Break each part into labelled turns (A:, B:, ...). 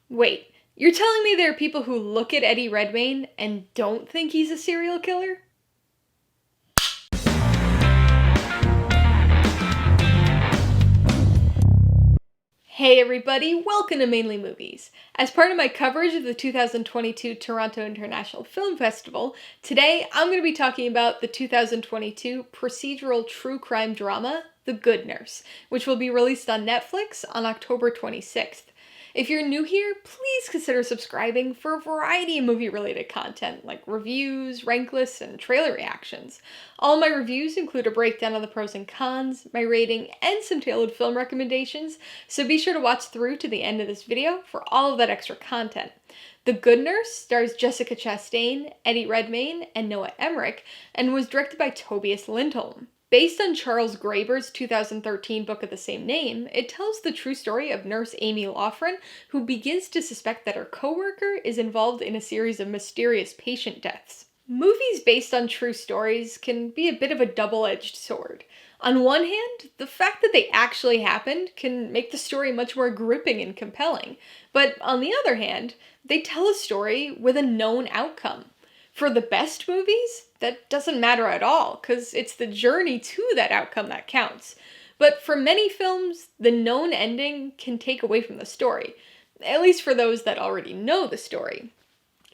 A: Wait, you're telling me there are people who look at Eddie Redmayne and don't think he's a serial killer? Hey everybody, welcome to Mainely Movies. As part of my coverage of the 2022 Toronto International Film Festival, today I'm going to be talking about the 2022 procedural true crime drama, The Good Nurse, which will be released on Netflix on October 26th. If you're new here, please consider subscribing for a variety of movie-related content like reviews, rank lists, and trailer reactions. All my reviews include a breakdown of the pros and cons, my rating, and some tailored film recommendations, so be sure to watch through to the end of this video for all of that extra content. The Good Nurse stars Jessica Chastain, Eddie Redmayne, and Noah Emmerich, and was directed by Tobias Lindholm. Based on Charles Graeber's 2013 book of the same name, it tells the true story of nurse Amy Loughran, who begins to suspect that her coworker is involved in a series of mysterious patient deaths. Movies based on true stories can be a bit of a double-edged sword. On one hand, the fact that they actually happened can make the story much more gripping and compelling, but on the other hand, they tell a story with a known outcome. For the best movies, that doesn't matter at all, because it's the journey to that outcome that counts. But for many films, the known ending can take away from the story, at least for those that already know the story.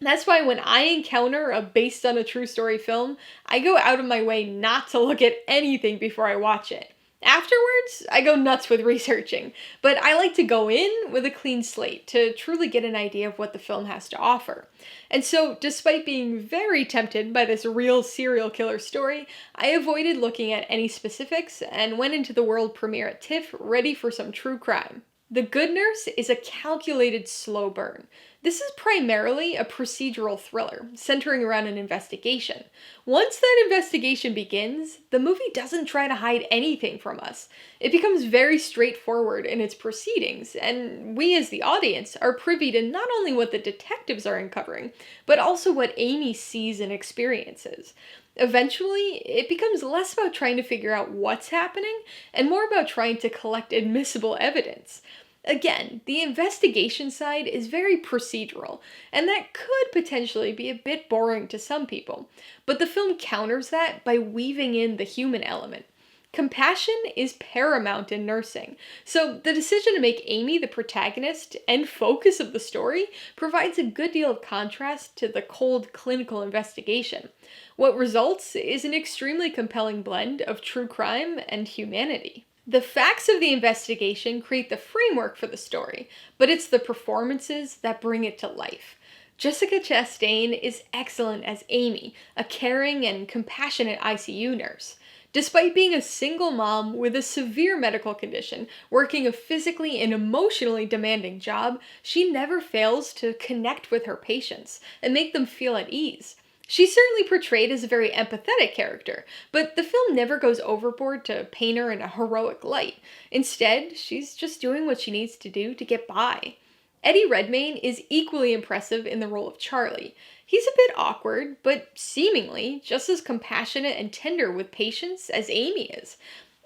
A: That's why when I encounter a based on a true story film, I go out of my way not to look at anything before I watch it. Afterwards, I go nuts with researching, but I like to go in with a clean slate to truly get an idea of what the film has to offer. And so, despite being very tempted by this real serial killer story, I avoided looking at any specifics and went into the world premiere at TIFF ready for some true crime. The Good Nurse is a calculated slow burn. This is primarily a procedural thriller, centering around an investigation. Once that investigation begins, the movie doesn't try to hide anything from us. It becomes very straightforward in its proceedings, and we as the audience are privy to not only what the detectives are uncovering, but also what Amy sees and experiences. Eventually, it becomes less about trying to figure out what's happening, and more about trying to collect admissible evidence. Again, the investigation side is very procedural, and that could potentially be a bit boring to some people, but the film counters that by weaving in the human element. Compassion is paramount in nursing, so the decision to make Amy the protagonist and focus of the story provides a good deal of contrast to the cold clinical investigation. What results is an extremely compelling blend of true crime and humanity. The facts of the investigation create the framework for the story, but it's the performances that bring it to life. Jessica Chastain is excellent as Amy, a caring and compassionate ICU nurse. Despite being a single mom with a severe medical condition, working a physically and emotionally demanding job, she never fails to connect with her patients and make them feel at ease. She's certainly portrayed as a very empathetic character, but the film never goes overboard to paint her in a heroic light. Instead, she's just doing what she needs to do to get by. Eddie Redmayne is equally impressive in the role of Charlie. He's a bit awkward, but seemingly just as compassionate and tender with patients as Amy is.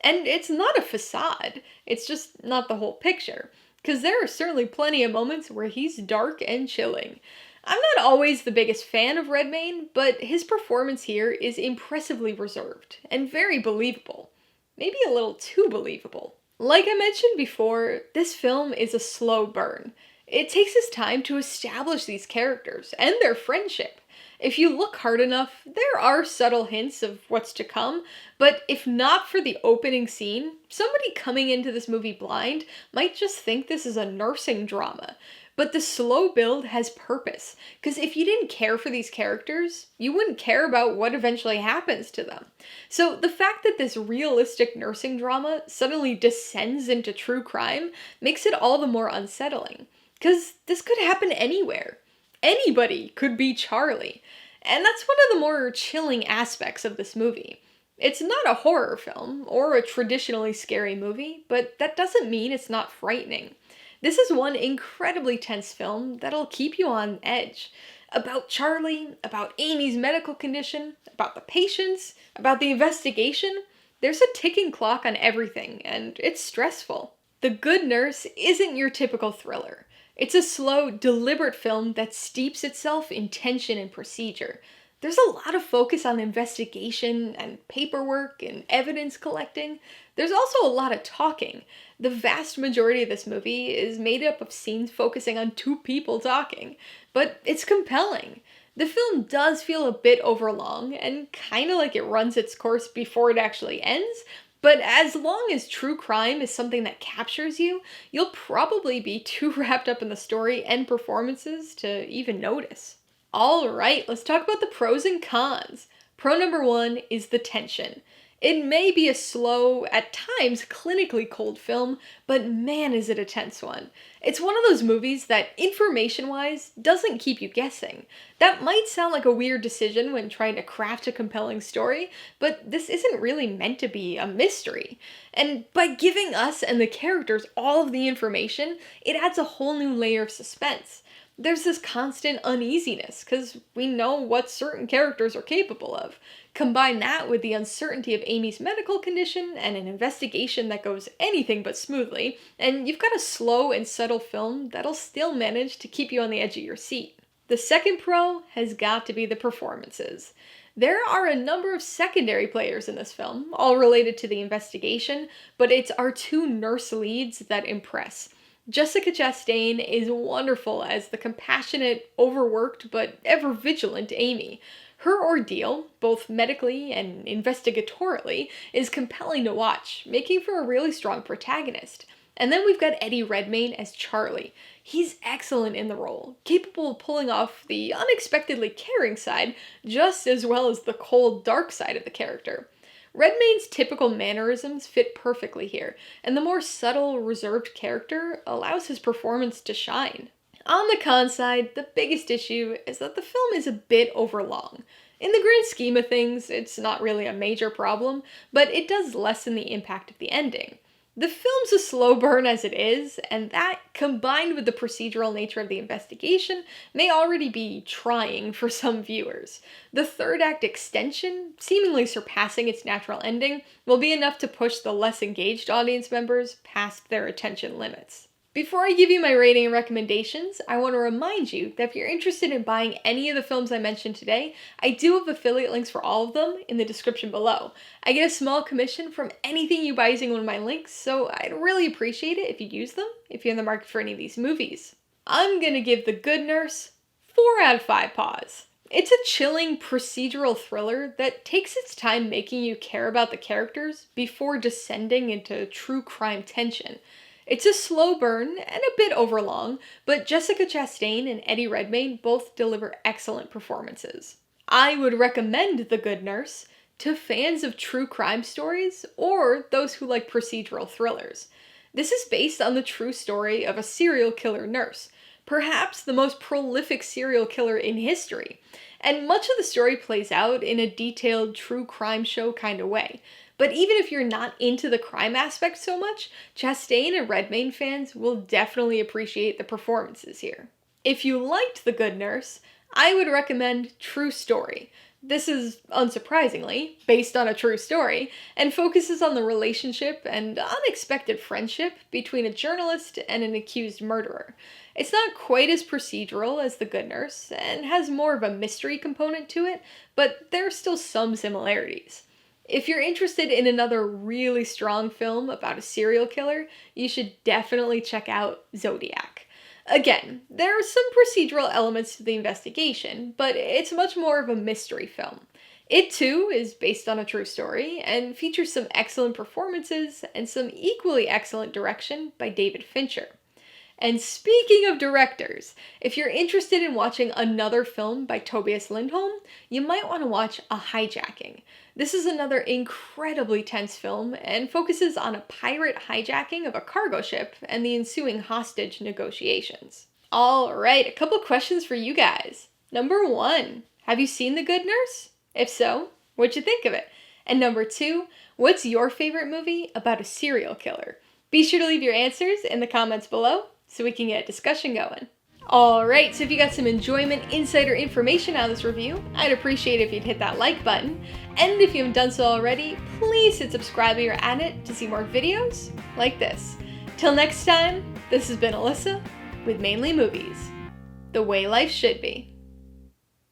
A: And it's not a facade, it's just not the whole picture, because there are certainly plenty of moments where he's dark and chilling. I'm not always the biggest fan of Redmayne, but his performance here is impressively reserved and very believable. Maybe a little too believable. Like I mentioned before, this film is a slow burn. It takes its time to establish these characters and their friendship. If you look hard enough, there are subtle hints of what's to come, but if not for the opening scene, somebody coming into this movie blind might just think this is a nursing drama. But the slow build has purpose, because if you didn't care for these characters, you wouldn't care about what eventually happens to them. So the fact that this realistic nursing drama suddenly descends into true crime makes it all the more unsettling, because this could happen anywhere. Anybody could be Charlie. And that's one of the more chilling aspects of this movie. It's not a horror film, or a traditionally scary movie, but that doesn't mean it's not frightening. This is one incredibly tense film that'll keep you on edge. About Charlie, about Amy's medical condition, about the patients, about the investigation. There's a ticking clock on everything, and it's stressful. The Good Nurse isn't your typical thriller. It's a slow, deliberate film that steeps itself in tension and procedure. There's a lot of focus on investigation and paperwork and evidence collecting. There's also a lot of talking. The vast majority of this movie is made up of scenes focusing on two people talking, but it's compelling. The film does feel a bit overlong and kind of like it runs its course before it actually ends, but as long as true crime is something that captures you, you'll probably be too wrapped up in the story and performances to even notice. Alright, let's talk about the pros and cons. Pro number one is the tension. It may be a slow, at times clinically cold film, but man is it a tense one. It's one of those movies that, information-wise, doesn't keep you guessing. That might sound like a weird decision when trying to craft a compelling story, but this isn't really meant to be a mystery. And by giving us and the characters all of the information, it adds a whole new layer of suspense. There's this constant uneasiness, because we know what certain characters are capable of. Combine that with the uncertainty of Amy's medical condition and an investigation that goes anything but smoothly, and you've got a slow and subtle film that'll still manage to keep you on the edge of your seat. The second pro has got to be the performances. There are a number of secondary players in this film, all related to the investigation, but it's our two nurse leads that impress. Jessica Chastain is wonderful as the compassionate, overworked, but ever vigilant Amy. Her ordeal, both medically and investigatorily, is compelling to watch, making for a really strong protagonist. And then we've got Eddie Redmayne as Charlie. He's excellent in the role, capable of pulling off the unexpectedly caring side just as well as the cold, dark side of the character. Redmayne's typical mannerisms fit perfectly here, and the more subtle, reserved character allows his performance to shine. On the con side, the biggest issue is that the film is a bit overlong. In the grand scheme of things, it's not really a major problem, but it does lessen the impact of the ending. The film's a slow burn as it is, and that, combined with the procedural nature of the investigation, may already be trying for some viewers. The third act extension, seemingly surpassing its natural ending, will be enough to push the less engaged audience members past their attention limits. Before I give you my rating and recommendations, I want to remind you that if you're interested in buying any of the films I mentioned today, I do have affiliate links for all of them in the description below. I get a small commission from anything you buy using one of my links, so I'd really appreciate it if you'd use them if you're in the market for any of these movies. I'm gonna give The Good Nurse 4 out of 5 paws. It's a chilling procedural thriller that takes its time making you care about the characters before descending into true crime tension. It's a slow burn and a bit overlong, but Jessica Chastain and Eddie Redmayne both deliver excellent performances. I would recommend The Good Nurse to fans of true crime stories or those who like procedural thrillers. This is based on the true story of a serial killer nurse, perhaps the most prolific serial killer in history, and much of the story plays out in a detailed true crime show kind of way. But even if you're not into the crime aspect so much, Chastain and Redmayne fans will definitely appreciate the performances here. If you liked The Good Nurse, I would recommend True Story. This is, unsurprisingly, based on a true story, and focuses on the relationship and unexpected friendship between a journalist and an accused murderer. It's not quite as procedural as The Good Nurse, and has more of a mystery component to it, but there are still some similarities. If you're interested in another really strong film about a serial killer, you should definitely check out Zodiac. Again, there are some procedural elements to the investigation, but it's much more of a mystery film. It too is based on a true story and features some excellent performances and some equally excellent direction by David Fincher. And speaking of directors, if you're interested in watching another film by Tobias Lindholm, you might want to watch A Hijacking. This is another incredibly tense film and focuses on a pirate hijacking of a cargo ship and the ensuing hostage negotiations. Alright, a couple questions for you guys. Number 1, have you seen The Good Nurse? If so, what'd you think of it? And number 2, what's your favorite movie about a serial killer? Be sure to leave your answers in the comments below so we can get a discussion going. Alright, so if you got some enjoyment, insight, or information out of this review, I'd appreciate it if you'd hit that like button. And if you haven't done so already, please hit subscribe or add it to see more videos like this. Till next time, this has been Alyssa, with Mainly Movies, the way life should be.